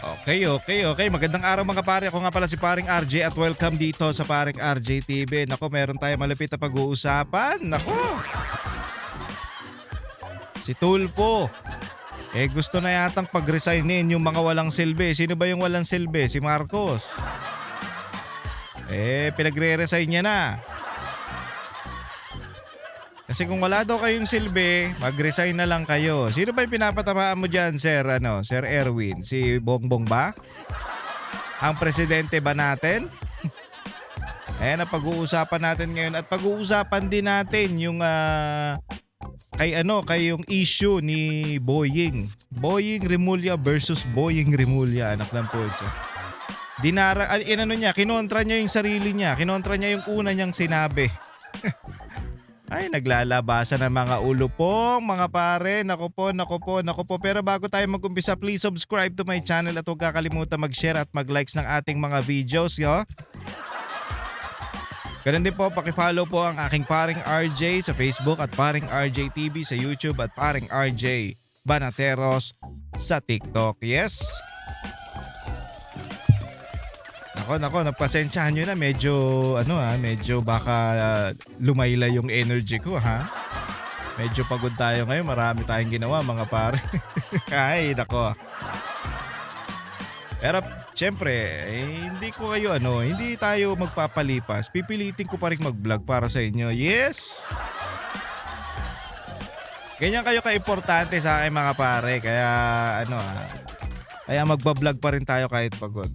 Okay, okay, okay. Magandang araw mga pare. Ako nga pala si Paring RJ at welcome dito sa Paring RJ TV. Nako, meron tayong malapit na pag-uusapan. Nako, si Tulfo. Gusto na yatang pag-resignin yung mga walang silbi. Sino ba yung walang silbi? Si Marcos. Pinagre-resign niya na. Kasi kung wala daw kayong silbi, mag-resign na lang kayo. Sino ba yung pinapatamaan mo dyan, Sir, Sir Erwin? Si Bongbong ba? Ang presidente ba natin? Ayan ang pag-uusapan natin ngayon. At pag-uusapan din natin yung kay yung issue ni Boying. Boying Rimulya versus Boying Rimulya, anak ng putsa. Kinontra niya yung sarili niya. Kinontra niya yung una niyang sinabi. Ay, naglalabasan ng mga ulo po, mga pare. Naku po. Pero bago tayo mag-umpisa, please subscribe to my channel at huwag kakalimutan mag-share at mag-likes ng ating mga videos, yo. Ganun din po, pakifollow po ang aking Paring RJ sa Facebook at Paring RJ TV sa YouTube at Paring RJ Banateros sa TikTok. Yes! Nako, napasensyahan nyo na. Medyo baka lumaylay yung energy ko, ha? Medyo pagod tayo ngayon. Marami tayong ginawa, mga pare. Ay, nako. Pero, syempre, hindi tayo magpapalipas. Pipilitin ko pa rin mag-vlog para sa inyo. Yes! Ganyan kayo ka-importante sa akin, mga pare. Kaya magbablog pa rin tayo kahit pagod.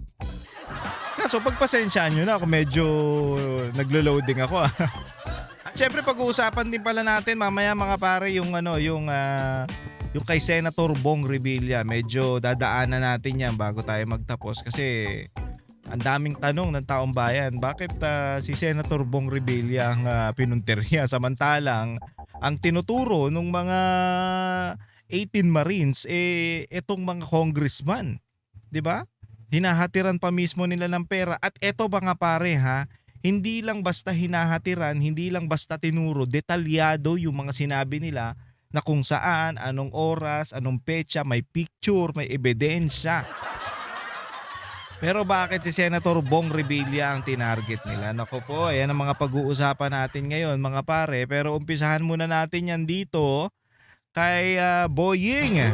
So pagpasensyaan nyo na ako, medyo naglo-loading ako. At syempre pag-uusapan din pala natin mamaya, mga pare, yung kay Senator Bong Revilla. Medyo dadaanan natin yan bago tayo magtapos kasi ang daming tanong ng taong bayan. Bakit si Senator Bong Revilla ang pinuntirya samantalang ang tinuturo ng mga 18 Marines etong mga congressman, 'di ba? Hinahatiran pa mismo nila ng pera. At eto, mga pare, ha, hindi lang basta hinahatiran, hindi lang basta tinuro, detalyado yung mga sinabi nila na kung saan, anong oras, anong petsa, may picture, may ebidensya. Pero bakit si Senator Bong Revilla ang tinarget nila? Naku po, ayan ang mga pag-uusapan natin ngayon, mga pare. Pero umpisahan muna natin yan dito kay Boying.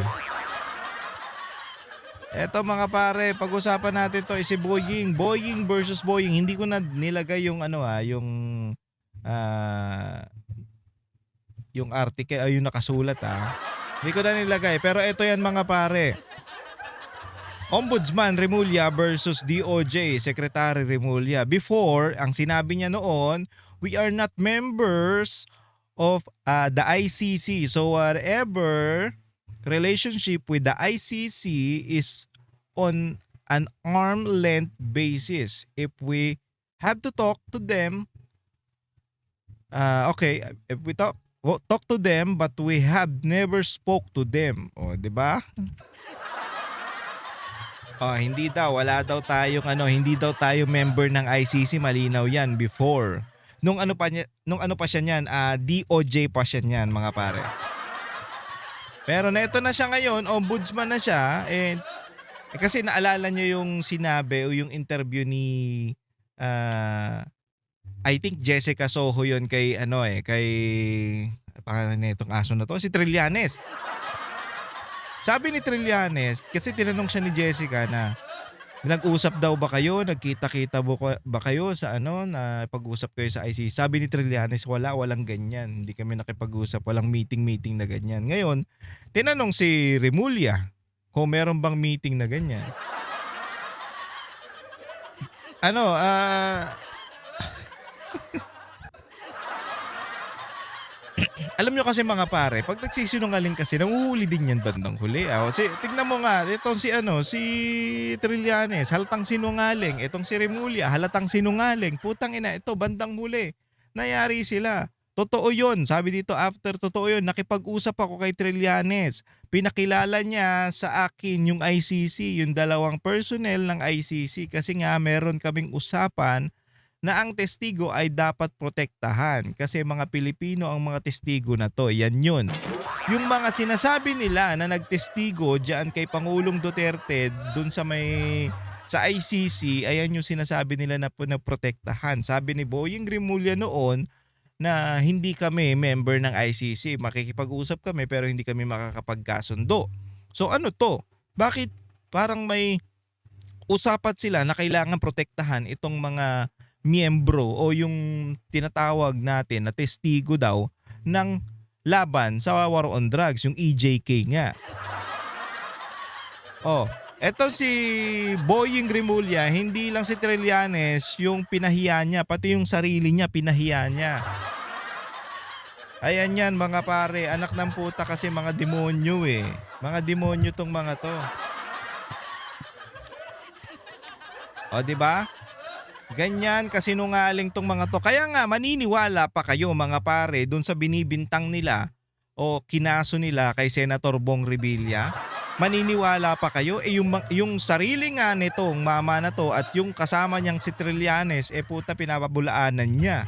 Eto, mga pare, pag-usapan natin to si Boying. Boying versus Boying. Hindi ko na nilagay yung article ay yung nakasulat, Hindi ko na nilagay, pero eto yan, mga pare. Ombudsman Rimulya versus DOJ Secretary Rimulya. Before, ang sinabi niya noon, we are not members of the ICC. So whatever relationship with the ICC is on an arm length basis. If we have to talk to them, if we talk to them but we have never spoke to them. O, di ba? Hindi daw, hindi daw tayo member ng ICC, malinaw 'yan before. Nung ano pa siya niyan, DOJ pa siya niyan, mga pare. Pero neto na siya ngayon, ombudsman na siya, kasi naalala niyo yung sinabi o yung interview ni I think Jessica Soho yun kay pangalan nitong aso na to, si Trillanes. Sabi ni Trillanes, kasi tinanong siya ni Jessica na nag-usap daw ba kayo, nagkita-kita ba kayo sa na pag-usap kayo sa ICC? Sabi ni Trillanes, walang ganyan. Hindi kami nakipag-usap, walang meeting na ganyan. Ngayon, tinanong si Rimulya kung meron bang meeting na ganyan. Alam nyo kasi, mga pare, pag nagsisinungaling kasi, nanguhuli din yan bandang huli. Tignan mo nga, itong si Trillanes, halatang sinungaling. Itong si Rimulya, halatang sinungaling. Putang ina, ito, bandang huli. Nayari sila. Totoo yun. Sabi dito, after totoo yun, nakipag-usap ako kay Trillanes. Pinakilala niya sa akin yung ICC, yung dalawang personnel ng ICC. Kasi nga, meron kaming usapan na ang testigo ay dapat protektahan kasi mga Pilipino ang mga testigo na to. Yan yun. Yung mga sinasabi nila na nagtestigo diyan kay Pangulong Duterte dun sa ICC, ayan yung sinasabi nila na protektahan. Sabi ni Boying Rimulya noon na hindi kami member ng ICC. Makikipag-usap kami pero hindi kami makakapagkasundo. So ano to? Bakit parang may usapat sila na kailangan protektahan itong mga miyembro o yung tinatawag natin na testigo daw ng laban sa war on drugs, yung EJK nga. Oh, eto si Boying Rimulya, hindi lang si Trillanes yung pinahiya niya, pati yung sarili niya pinahiya niya. Ayan yan mga pare, anak ng puta kasi mga demonyo eh. Mga demonyo tong mga to. O di ba? Ganyan kasinungaling tong mga to. Kaya nga maniniwala pa kayo mga pare dun sa binibintang nila o kinaso nila kay Senator Bong Revilla. Maniniwala pa kayo yung sarili nga nitong mama na to at yung kasama niyang si Trillanes puta pinapabulaanan niya.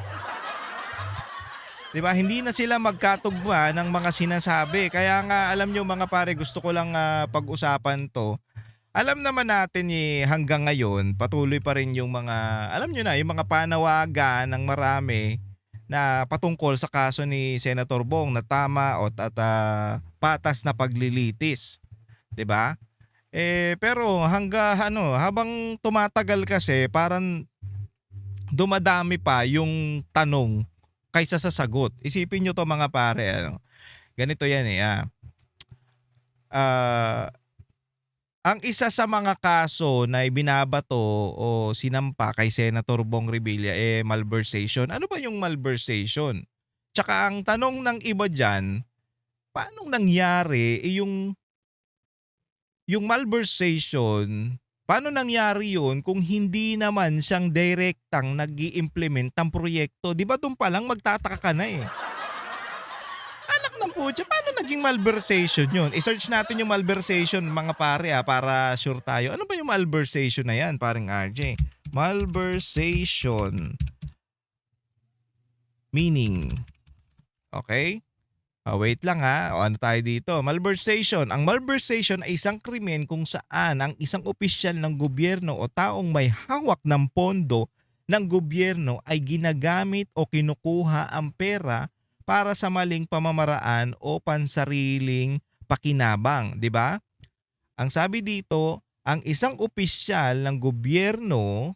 'Di ba? Hindi na sila magkatugma ng mga sinasabi. Kaya nga alam nyo mga pare, gusto ko lang pag-usapan 'to. Alam naman natin hanggang ngayon patuloy pa rin yung mga alam nyo na yung mga panawagan ng marami na patungkol sa kaso ni Senator Bong na tama o patas na paglilitis, 'di ba? Pero habang tumatagal kasi parang dumadami pa yung tanong kaysa sa sagot. Isipin nyo to mga pare, ganito yan ang isa sa mga kaso na ibinabato o sinampa kay Senator Bong Revilla malversation. Ano ba yung malversation? Tsaka ang tanong ng iba dyan, paano nangyari yung malversation, paano nangyari yun kung hindi naman siyang direktang nag-i-implement ng proyekto? Di ba doon pa lang magtataka ka na eh. Anak ng putya, paano naging malversation yun? I-search natin yung malversation mga pare para sure tayo. Ano ba yung malversation na yan, paring RJ? Malversation. Meaning. Okay? Wait lang O ano tayo dito? Malversation. Ang malversation ay isang krimen kung saan ang isang opisyal ng gobyerno o taong may hawak ng pondo ng gobyerno ay ginagamit o kinukuha ang pera para sa maling pamamaraan o pansariling pakinabang, 'di ba? Ang sabi dito, ang isang opisyal ng gobyerno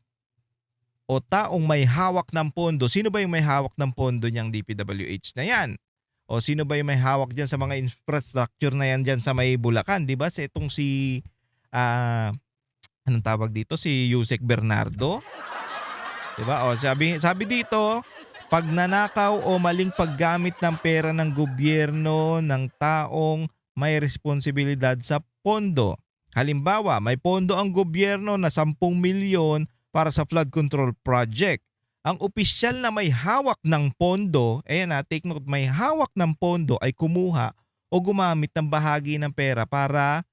o taong may hawak ng pondo. Sino ba yung may hawak ng pondo niyang DPWH na yan? O sino ba yung may hawak diyan sa mga infrastructure na yan diyan sa may Bulacan, 'di ba? Itong si anong tawag dito? Si Yusek Bernardo. 'Di ba? O sabi dito, pagnanakaw o maling paggamit ng pera ng gobyerno ng taong may responsibilidad sa pondo. Halimbawa, may pondo ang gobyerno na 10 milyon para sa flood control project. Ang opisyal na may hawak ng pondo, take note, may hawak ng pondo ay kumuha o gumamit ng bahagi ng pera para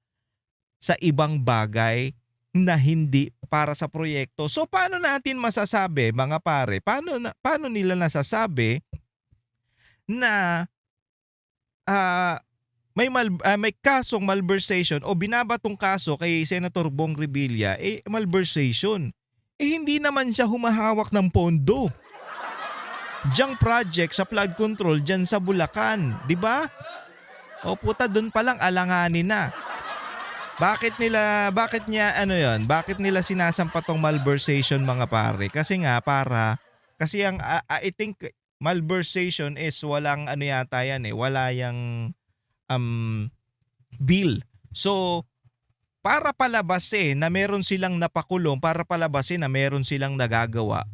sa ibang bagay na hindi para sa proyekto. So paano natin masasabi mga pare? Paano nila nasasabi na may kasong malversation o binabatong kaso kay Senator Bong Revilla malversation? Hindi naman siya humahawak ng pondo. Diyang project sa flood control dyan sa Bulacan, di ba? O puta, doon pa lang alanganin na. Bakit nila sinasampa tong malversation mga pare? Kasi I think malversation is walang yata yan wala yang bill. So para palabasin na meron silang napakulong, para palabasin na meron silang nagagawa,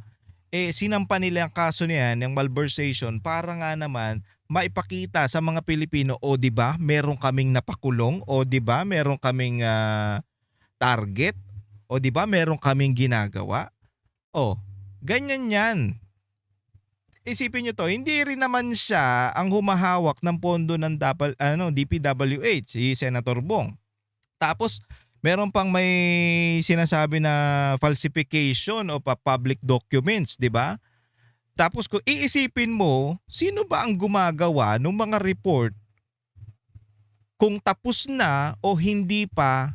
sinampa nila ang kaso niyan, yung malversation, para nga naman maipakita sa mga Pilipino, o di ba meron kaming napakulong, o di ba meron kaming target, o di ba meron kaming ginagawa. Ganyan yan. Isipin nyo to, hindi rin naman siya ang humahawak ng pondo ng DPWH, si Senator Bong. Tapos Meron pang may sinasabi na falsification o public documents, 'di ba? Tapos kung iisipin mo, sino ba ang gumagawa ng mga report kung tapos na o hindi pa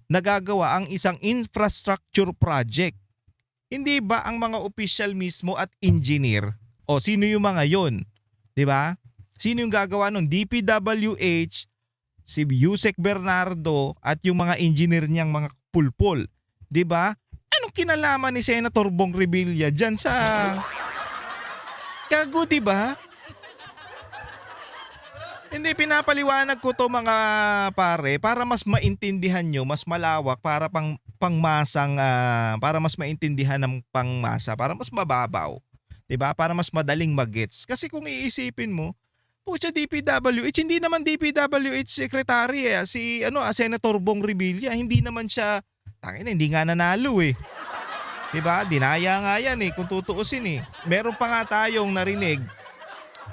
nagagawa ang isang infrastructure project? Hindi ba ang mga opisyal mismo at engineer? O sino yung mga yon? 'Di ba? Sino yung gagawa nun? DPWH, si Yusek Bernardo at yung mga engineer niyang mga pulpol. 'Di ba? Anong kinalaman ni Senator Bong Revilla diyan sa gago, 'di ba? Hindi, pinapaliwanag ko to mga pare para mas maintindihan nyo, mas malawak, para pangmasang para mas maintindihan ng pangmasa, para mas mababaw. 'Di ba? Para mas madaling magets. Kasi kung iisipin mo, pucha, DPWH, hindi naman DPWH secretary si Senator Bong Revilla, hindi naman siya hindi nga nanalo eh. 'Di ba? Dinaya nga yan eh kung tutuusin eh. Meron pa nga tayong narinig,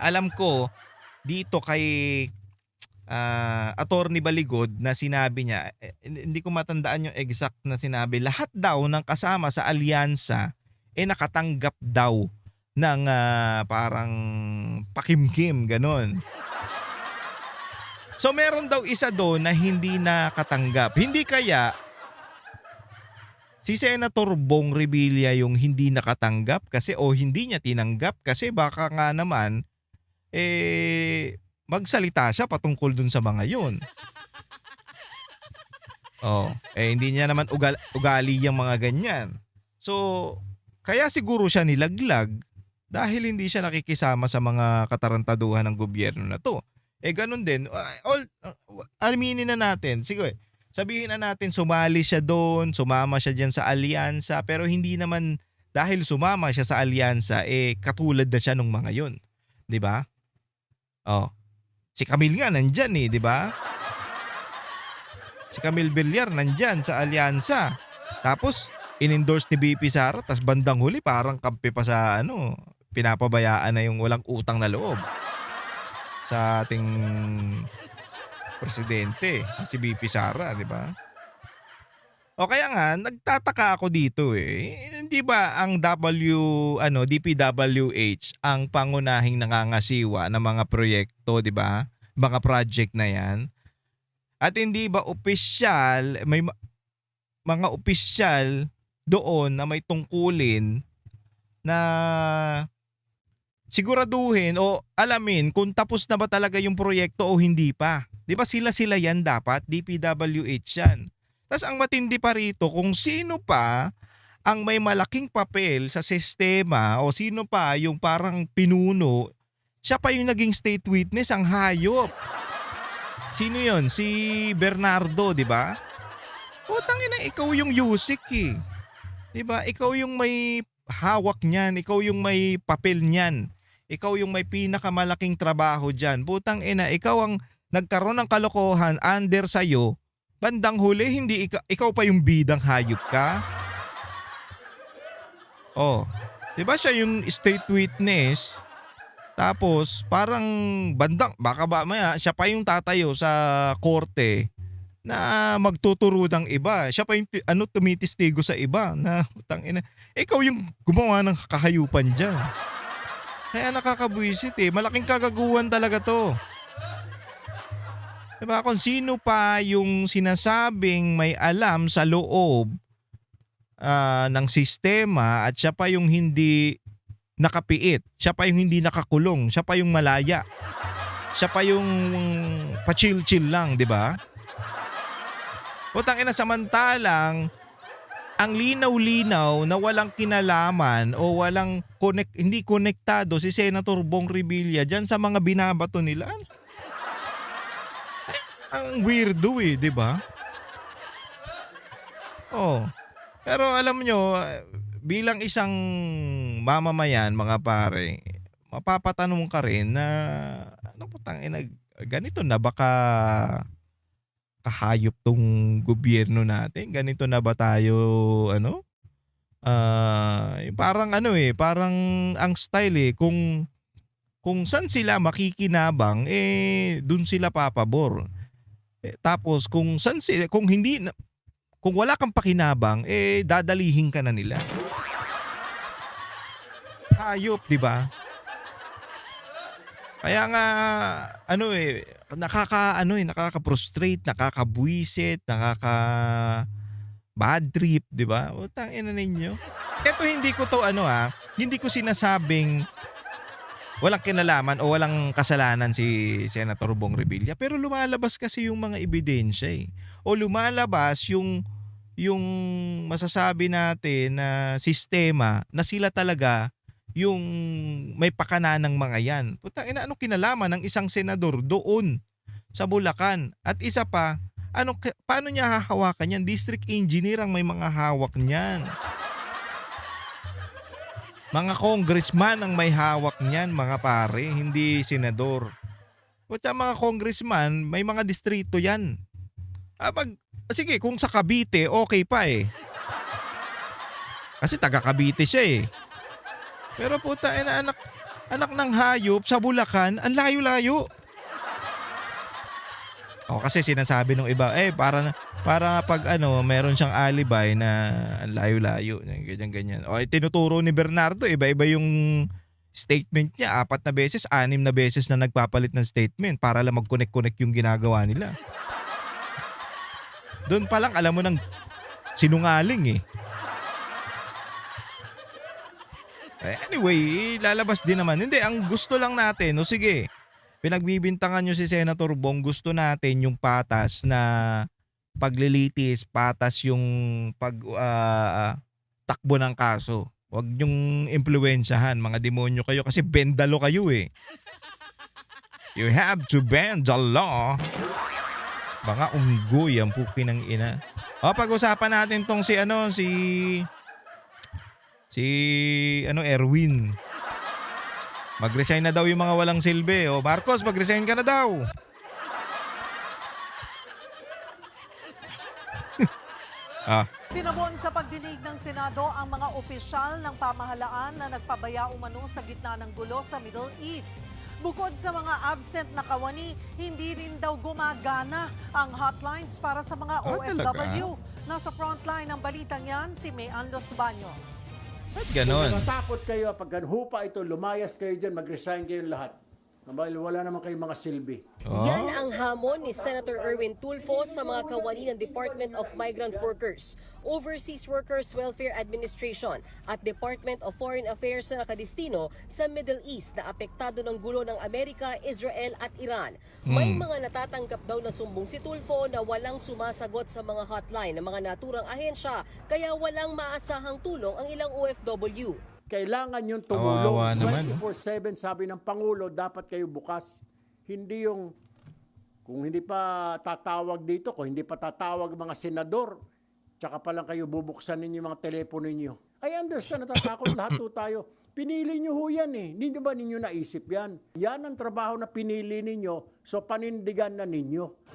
alam ko, dito kay Attorney Baligod na sinabi niya, hindi ko matandaan yung exact na sinabi, lahat daw ng kasama sa alyansa nakatanggap daw ng parang pakimkim, ganon. So meron daw isa doon na hindi nakatanggap. Hindi kaya si Senator Bong Revilla yung hindi nakatanggap kasi o hindi niya tinanggap kasi baka nga naman magsalita siya patungkol dun sa mga yun. Hindi niya naman ugali yung mga ganyan. So, kaya siguro siya nilaglag dahil hindi siya nakikisama sa mga katarantaduhan ng gobyerno na to. Ganun din. Aminin na natin. Sige, sabihin na natin sumali siya doon, sumama siya dyan sa alyansa, pero hindi naman dahil sumama siya sa alyansa, katulad na siya nung mga yun. 'Di ba? Si Camille nga nandyan eh, 'di ba? Si Camille Villar nandyan sa alyansa. Tapos in-endorse ni BP Sara, tas bandang huli parang kampi pa sa pinapabayaan na yung walang utang na loob sa ating presidente, si BP Sara, 'di ba? O kaya nga nagtataka ako dito Hindi ba ang DPWH ang pangunahing nangangasiwa ng mga proyekto, 'di ba? Mga project na 'yan. At hindi ba opisyal, may mga opisyal doon na may tungkulin na siguraduhin o alamin kung tapos na ba talaga yung proyekto o hindi pa. 'Di ba sila yan dapat, DPWH yan. Tas ang matindi pa rito, kung sino pa ang may malaking papel sa sistema o sino pa yung parang pinuno, siya pa yung naging state witness, ang hayop. Sino yon? Si Bernardo, di ba? Putang ina, ikaw yung Yusik eh. Di ba? Ikaw yung may hawak niyan, ikaw yung may papel niyan. Ikaw yung may pinakamalaking trabaho diyan. Putang ina, ikaw ang nagkaroon ng kalokohan under sa'yo. Bandang huli, hindi ikaw pa yung bidang hayop ka. 'Di ba siya yung state witness? Tapos parang baka ba maya siya pa yung tatayo sa korte na magtuturo ng iba. Siya pa yung tumitistigo sa iba na tangina. Ikaw yung gumawa ng kahayupan diyan. Kaya nakakabwisit malaking kagaguhan talaga 'to. Diba, kung sino pa yung sinasabing may alam sa loob ng sistema at siya pa yung hindi nakapiit, siya pa yung hindi nakakulong, siya pa yung malaya, siya pa yung pa-chill-chill lang, di ba? Putang ina, samantalang ang linaw-linaw na walang kinalaman o hindi konektado si Senator Bong Revilla dyan sa mga binabato nila. Ang weirdo di ba? Pero alam nyo, bilang isang mamamayan, mga pare, mapapatanong ka rin na ganito na baka kahayop tong gobyerno natin? Ganito na ba tayo parang parang ang style kung saan sila makikinabang dun sila papabor. Tapos kung saan sila, kung hindi na, kung wala kang pakinabang, dadalihin ka na nila. Hayop, 'di ba? Kaya nga nakaka-frustrate, nakakabwisit, bad trip, 'di ba? Utang ina ninyo. Ito hindi ko to hindi ko sinasabing walang kinalaman o walang kasalanan si Senator Bong Revilla, pero lumalabas kasi yung mga ebidensya O lumalabas yung masasabi natin na sistema na sila talaga yung may pakana ng mga yan. Putang ina, anong kinalaman ng isang senador doon sa Bulacan? At isa pa, paano niya hahawakan yan? District engineer ang may mga hawak niyan. Mga congressman ang may hawak niyan, mga pare, hindi senador. Putang mga congressman, may mga distrito yan. Sige, kung sa Cavite, okay pa Kasi taga Cavite siya Pero puta anak ng hayop sa Bulacan, ang layo-layo. Kasi sinasabi nung iba, para pag meron siyang alibay na ang layo-layo, ganyan. Tinuturo ni Bernardo, iba-iba yung statement niya, 4 na beses, 6 na beses na nagpapalit ng statement para lang mag-connect-connect yung ginagawa nila. Doon pa lang alam mo nang sinungaling Anyway, lalabas din naman. Hindi, ang gusto lang natin, sige, pinagbibintangan nyo si Senator Bong, gusto natin yung patas na paglilitis, patas yung takbo ng kaso. Huwag nyong impluwensyahan, mga demonyo kayo kasi bendalo kayo You have to bend the law. Mga unggoy ang pukin ng ina. Pag-usapan natin tong si Erwin. Mag-resign na daw yung mga walang silbi. Marcos, mag-resign ka na daw. Sinabon sa pagdinig ng Senado ang mga opisyal ng pamahalaan na nagpabaya umano sa gitna ng gulo sa Middle East. Bukod sa mga absent na kawani, hindi rin daw gumagana ang hotlines para sa mga OFW. Nasa frontline ng balitang yan, si Mayan Los Baños. Ba't ganon? Kung natakot kayo, pag hupa ito, lumayas kayo dyan, mag-resign kayo lahat. Wala naman kayong mga silbi. Yan ang hamon ni Senator Erwin Tulfo sa mga kawani ng Department of Migrant Workers, Overseas Workers Welfare Administration at Department of Foreign Affairs na nakadistino sa Middle East na apektado ng gulo ng Amerika, Israel at Iran. May mga natatanggap daw na sumbong si Tulfo na walang sumasagot sa mga hotline ng mga naturang ahensya kaya walang maasahang tulong ang ilang OFW. Kailangan yung tumulong. Kawawa naman. 24/7 sabi ng Pangulo, dapat kayo bukas. Hindi yung, kung hindi pa tatawag dito, kung hindi pa tatawag mga senador, tsaka pa lang kayo bubuksan ninyo yung mga telepono ninyo. I understand, natatakot lahat po tayo. Pinili nyo ho yan Hindi nyo ba ninyo naisip yan? Yan ang trabaho na pinili ninyo, so panindigan na ninyo.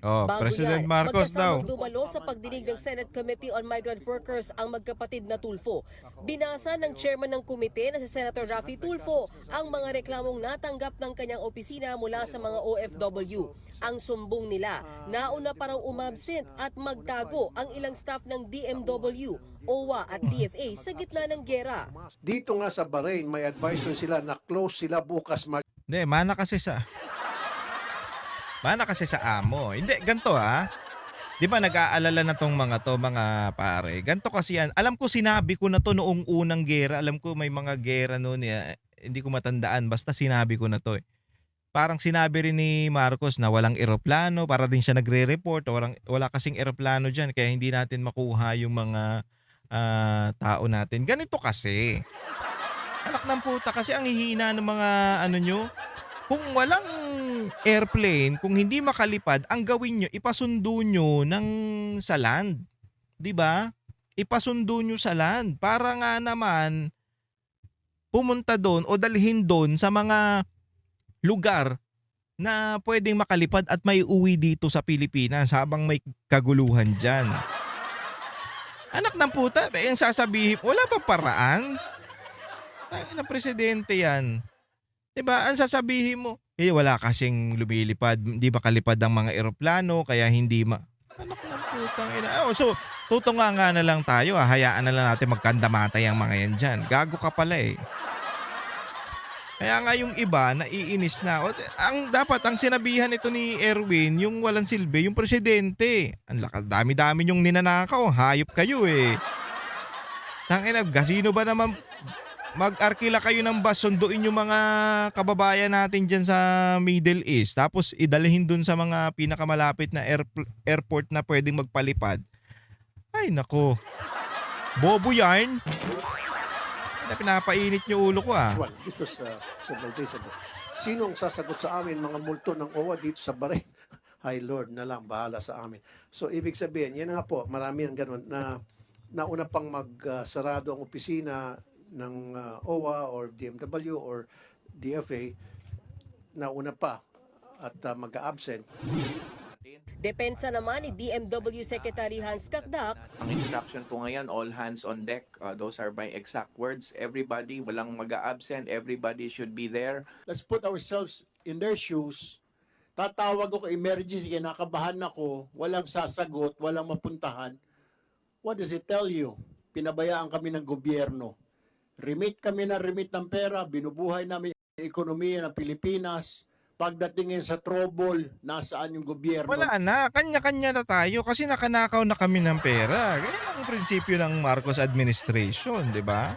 Bago President yan, Marcos daw. magkasamang dumalo sa pagdinig ng Senate Committee on Migrant Workers ang magkapatid na Tulfo. Binasa ng chairman ng komite na si Senator Raffy Tulfo ang mga reklamong natanggap ng kanyang opisina mula sa mga OFW. Ang sumbong nila, nauna pa raw umabsent at magtago ang ilang staff ng DMW, OWA at DFA sa gitna ng giyera. Dito nga sa Bahrain, may advice sila na close sila bukas Hindi, mana kasi sa amo. Hindi, ganito Di ba nag-aalala na tong mga pare. Ganito kasi yan. Alam ko sinabi ko na to noong unang gera. Alam ko may mga gera noon. Hindi ko matandaan. Basta sinabi ko na to Parang sinabi rin ni Marcos na walang eroplano. Para din siya nagre-report. Wala kasing eroplano dyan. Kaya hindi natin makuha yung mga tao natin. Ganito kasi. Anak ng puta. Kasi ang hihina ng mga nyo. Kung walang airplane, kung hindi makalipad, ang gawin nyo, ipasundo nyo sa land. 'Di ba? Ipasundo nyo sa land para nga naman pumunta doon o dalhin doon sa mga lugar na pwedeng makalipad at may uwi dito sa Pilipinas habang may kaguluhan dyan. Anak ng puta, ang sasabihin, wala pa paraan? Ay, ng presidente yan. Diba? Ang sasabihin mo, wala kasing lumilipad, hindi makalipad ang mga eroplano kaya hindi anak ng putang ina. Oh, so tutunga nga na lang tayo, hayaan na lang natin magkandamatay ang mga yan dyan. Gago ka pala eh. Kaya nga yung iba naiinis na. Ang sinabihan ito ni Erwin, yung walang silbi, yung presidente. Ang lakas, dami-dami yung ninanakaw, hayop kayo eh. Tangina, gasino ba naman mag-arkila kayo ng bus, sunduin yung mga kababayan natin dyan sa Middle East, tapos idalhin dun sa mga pinakamalapit na airport na pwedeng magpalipad. Ay nako, bobo yarn. Pinapainit niyo ulo ko ah. Well, this was several days ago. Sino ang sasagot sa amin mga multo ng OWA dito sa Bahrain? Hi Lord na lang, bahala sa amin. So ibig sabihin, yan nga po, marami ang ganun na nauna pang magsarado ang opisina ng OWA or DMW or DFA, nauna pa at mag-absent. Depensa naman ni DMW Secretary Hans Kakdak, Ang instruction po ngayon, all hands on deck. Those are my exact words. Everybody, walang mag-a-absent. Everybody should be there. Let's put ourselves in their shoes. Tatawag ako emergency, kinakabahan ako, walang sasagot, walang mapuntahan. What does it tell you? Pinabayaan kami ng gobyerno. Remit kami ng pera, binubuhay namin yung ekonomiya ng Pilipinas. Pagdating ngayon sa trouble, nasaan yung gobyerno? Wala na, kanya-kanya na tayo kasi nakanakaw na kami ng pera. Ganyan ang prinsipyo ng Marcos administration, di ba?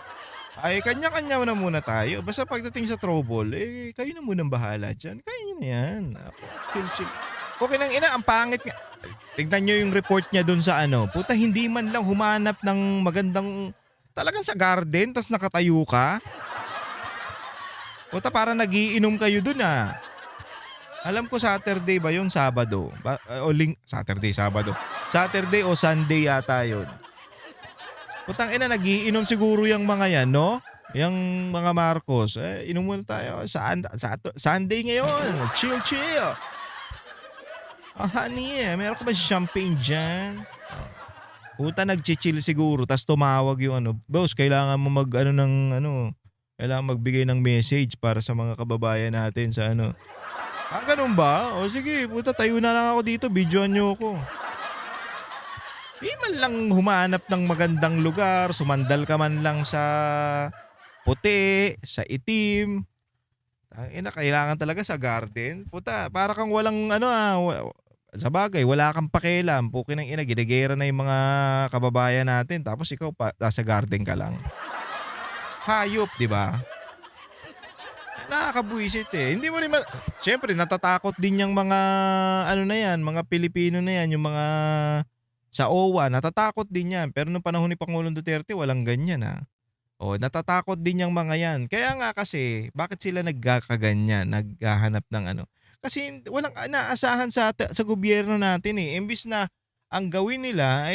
Ay, kanya-kanya na muna tayo. Basta pagdating sa trouble, kayo na munang bahala dyan. Kaya nyo na yan. Chill. Okay nang ina, ang pangit nga. Tignan nyo yung report niya dun sa puta, hindi man lang humanap ng magandang, talagang sa garden, tas nakatayo ka. Puta, para nagiinom kayo dun ah. Alam ko Saturday ba yun? Sabado? Saturday o Sunday yata yun. Putang ina, nagiinom siguro yung mga yan, no? Yung mga Marcos. Inom muna tayo. Sunday ngayon. Chill. Honey, meron ka ba champagne dyan? Puta, nag-chill siguro. Tapos tumawag yung boss, kailangan mo kailangan magbigay ng message para sa mga kababayan natin sa ganun ba? O sige, puta, tayo na lang ako dito, videoan nyo ako. Di man lang humanap ng magandang lugar, sumandal ka man lang sa puti, sa itim. Kailangan talaga sa garden. Puta, para kang walang sa bagay, wala kang pakialam. Pukin ng ina, ginagera na yung mga kababayan natin. Tapos ikaw pa, nasa garden ka lang. Hayop, di ba? Nakakabuisit eh. Hindi mo rin siyempre, natatakot din yung mga mga Pilipino na yan, yung mga sa OWA, natatakot din yan. Pero nung panahon ni Pangulong Duterte, walang ganyan ha. Natatakot din yung mga yan. Kaya nga kasi, bakit sila nagkakaganyan, naghahanap ng Kasi walang inaasahan sa gobyerno natin eh. Imbis na ang gawin nila,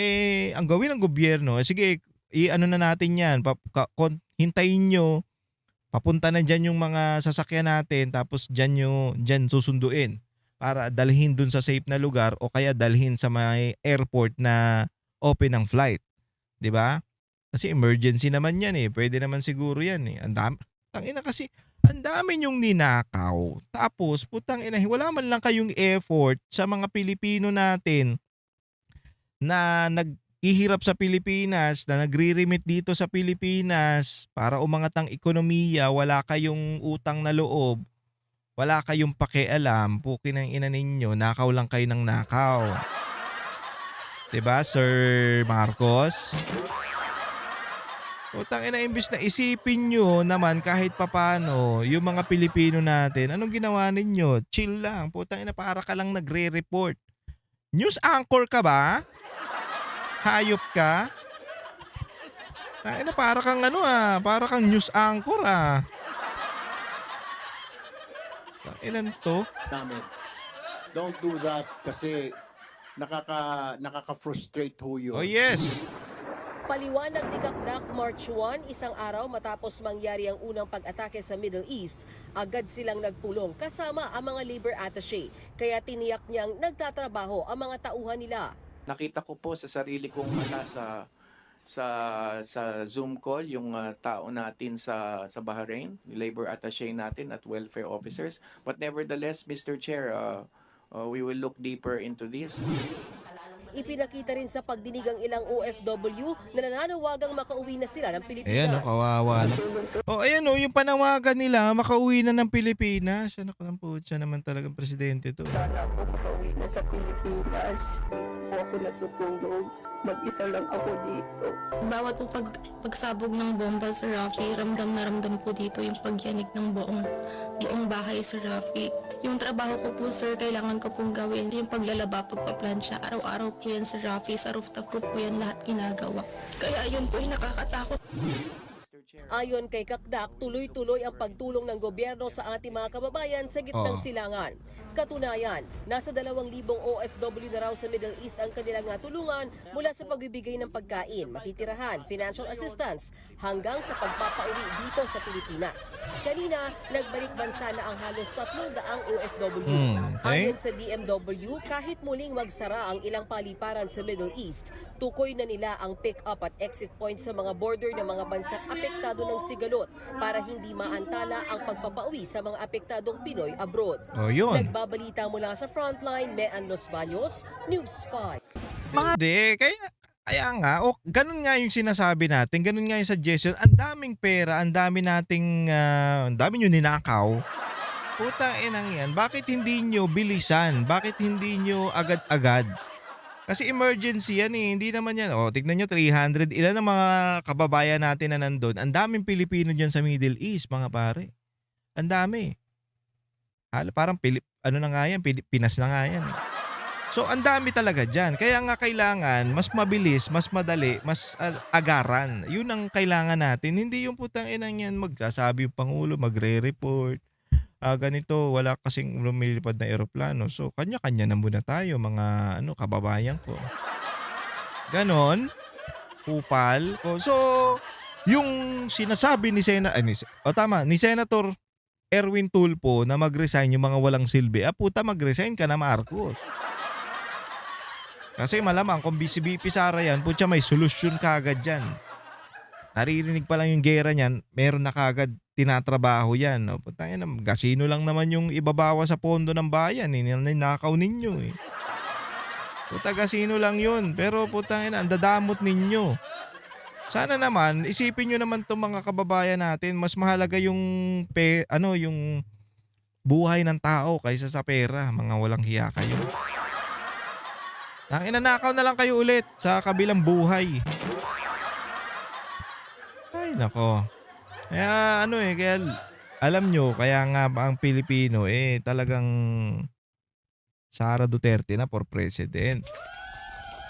ang gawin ng gobyerno, sige, na natin yan, hintayin nyo, papunta na dyan yung mga sasakyan natin, tapos dyan susunduin para dalhin dun sa safe na lugar o kaya dalhin sa may airport na open ang flight. 'Di ba? Kasi emergency naman yan eh. Pwede naman siguro yan eh. Ang dami nyong ninakaw. Tapos, putang ina, wala man lang kayong effort sa mga Pilipino natin na naghihirap sa Pilipinas, na nagre-remit dito sa Pilipinas para umangat ang ekonomiya. Wala kayong utang na loob. Wala kayong pakialam. Pukin ang ina ninyo. Nakaw lang kayo ng nakaw. 'Di ba, Sir Marcos? Putang ina, imbis na isipin nyo naman kahit papano yung mga Pilipino natin, anong ginawa ninyo? Chill lang. Putang ina, para ka lang nagre-report. News anchor ka ba? Hayop ka? Putang ina, para kang para kang news anchor ah. Putang ina to. Namin. Don't do that kasi nakaka-frustrate ho yun. Oh yes. paliwanag ni Kakdak March 1, isang araw matapos mangyari ang unang pag-atake sa Middle East, agad silang nagpulong kasama ang mga labor attaché. Kaya tiniyak niyang nagtatrabaho ang mga tauhan nila. Nakita ko po sa sarili kong mata sa sa Zoom call yung tao natin sa Bahrain, labor attaché natin at welfare officers. But nevertheless, Mr. Chair, we will look deeper into this. Ipinakita rin sa pagdinig ang ilang OFW na nananawagang makauwi na sila ng Ayan, Pilipinas. kawawa na. Ayan yung panawagan nila, makauwi na ng Pilipinas. Siya naman talagang presidente to. Sana ako makauwi na sa Pilipinas. Po ako natutulog. Mag-isa lang ako dito. Bawat po pagsabog ng bomba sa Rafi, ramdam na ramdam po dito yung pagyanig ng buong bahay sa Rafi. Yung trabaho ko po, sir, kailangan ko pong gawin. Yung paglalaba, pagpaplansya, araw-araw po yan sa Rafi. Sa rooftop ko po yan lahat ginagawa. Kaya yun po yung nakakatakot. Ayon kay Kakdak, tuloy-tuloy ang pagtulong ng gobyerno sa ating mga kababayan sa gitnang silangan. Katunayan, nasa 2,000 OFW na raw sa Middle East ang kanilang natulungan mula sa pagbibigay ng pagkain, makitirahan, financial assistance, hanggang sa pagpapauwi dito sa Pilipinas. Kanina, nagbalik bansa na ang halos 300 OFW. Ayon sa DMW, kahit muling magsara ang ilang paliparan sa Middle East, tukoy na nila ang pick-up at exit points sa mga border ng mga bansang apektado ng sigalot para hindi maantala ang pagpapauwi sa mga apektadong Pinoy abroad. Yun. Nagbabalita mula sa Frontline, Mean Los Baños, News 5. Hindi, kaya nga, ganun nga yung sinasabi natin, ganun nga yung suggestion. Ang daming pera, ang dami nyo ninakaw. Putang inang yan, bakit hindi nyo bilisan? Bakit hindi nyo agad-agad? Kasi emergency yan hindi naman yan. Tignan nyo, 300, ilan ang mga kababayan natin na nandun? Ang daming Pilipino dyan sa Middle East, mga pare. Ang dami. Parang na nga yan, Pinas na nga yan. So, ang dami talaga dyan. Kaya nga kailangan mas mabilis, mas madali, mas agaran. Yun ang kailangan natin. Hindi yung putang inang yan magsasabi yung Pangulo, magre-report. Ganito, wala kasing lumilipad na eroplano. So, kanya-kanya na muna tayo, mga kababayan ko. Ganon. Kupal. So, yung sinasabi ni Senator Erwin Tulfo na mag-resign yung mga walang silbi, mag-resign ka na, Marcos. Kasi malamang kung BCBP Sara yan, may solusyon kagad dyan. Naririnig pa lang yung gera niyan, meron na kagad tinatrabaho yan. Gasino lang naman yung ibabawa sa pondo ng bayan. Ninakaw ninyo eh. Gasino lang yun. Pero ang dadamot ninyo. Sana naman, isipin nyo naman itong mga kababayan natin, mas mahalaga yung buhay ng tao kaysa sa pera. Mga walang hiya kayo. Inanakaw na lang kayo ulit sa kabilang buhay. Ay, nako. Kaya kaya alam nyo, kaya nga ang Pilipino talagang Sara Duterte na for president.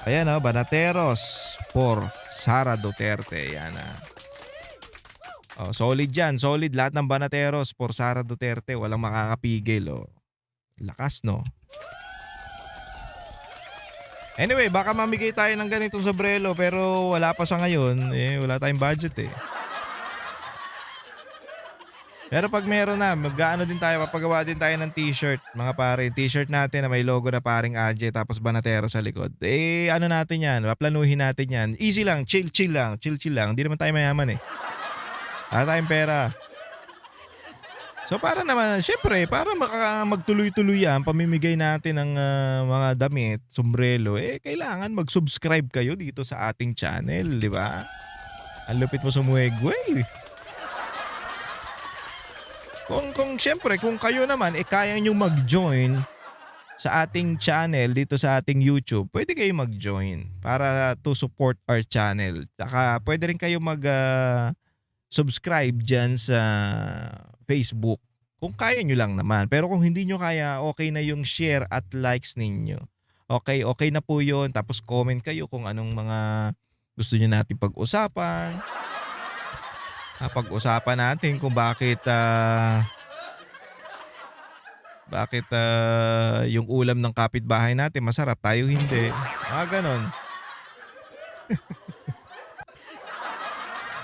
Ayan Banateros for Sara Duterte. Yan solid yan. Solid lahat ng Banateros for Sara Duterte. Walang makakapigil. Lakas Anyway, baka mamigay tayo ng ganitong sombrero pero wala pa sa ngayon. Wala tayong budget Pero pag meron na, papagawa din tayo ng t-shirt. Mga pare, t-shirt natin na may logo na paring RJ tapos Banatero sa likod. Natin yan, paplanuhin natin yan. Easy lang, chill lang. Hindi naman tayo mayaman Wala tayong pera. So para naman, syempre, para magtuloy-tuloy yan, pamimigay natin ng mga damit, sombrero, kailangan mag-subscribe kayo dito sa ating channel, di ba? Ang lupit mo sumuwegway. Syempre, kung kayo naman, kaya nyo mag-join sa ating channel dito sa ating YouTube, pwede kayo mag-join para to support our channel. Saka pwede rin kayo mag-subscribe dyan sa Facebook. Kung kaya nyo lang naman. Pero kung hindi nyo kaya, okay na yung share at likes ninyo. Okay na po yun. Tapos comment kayo kung anong mga gusto nyo natin pag-usapan. Pag-usapan natin kung bakit yung ulam ng kapitbahay natin masarap, tayo hindi. Ganon.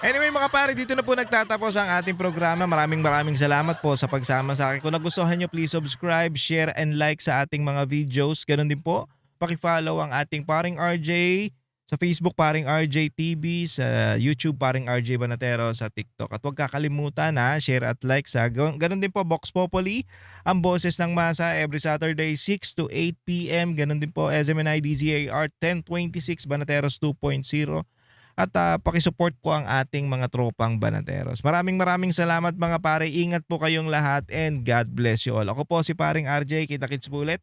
Anyway mga pare, dito na po nagtatapos ang ating programa. Maraming salamat po sa pagsama sa akin. Kung nagustuhan nyo, please subscribe, share, and like sa ating mga videos. Ganon din po, paki-follow ang ating paring RJ Sa Facebook, paring RJ TV. Sa YouTube, paring RJ Banatero. Sa TikTok. At huwag kakalimutan na share at like sa ganun din po Vox Populi, ang boses ng masa, every Saturday 6 to 8 p.m. Ganun din po SMNI DZAR 1026 Banateros 2.0. At pakisupport po ang ating mga tropang Banateros. Maraming salamat mga pare. Ingat po kayong lahat and God bless you all. Ako po si paring RJ. Kita-kits po ulit.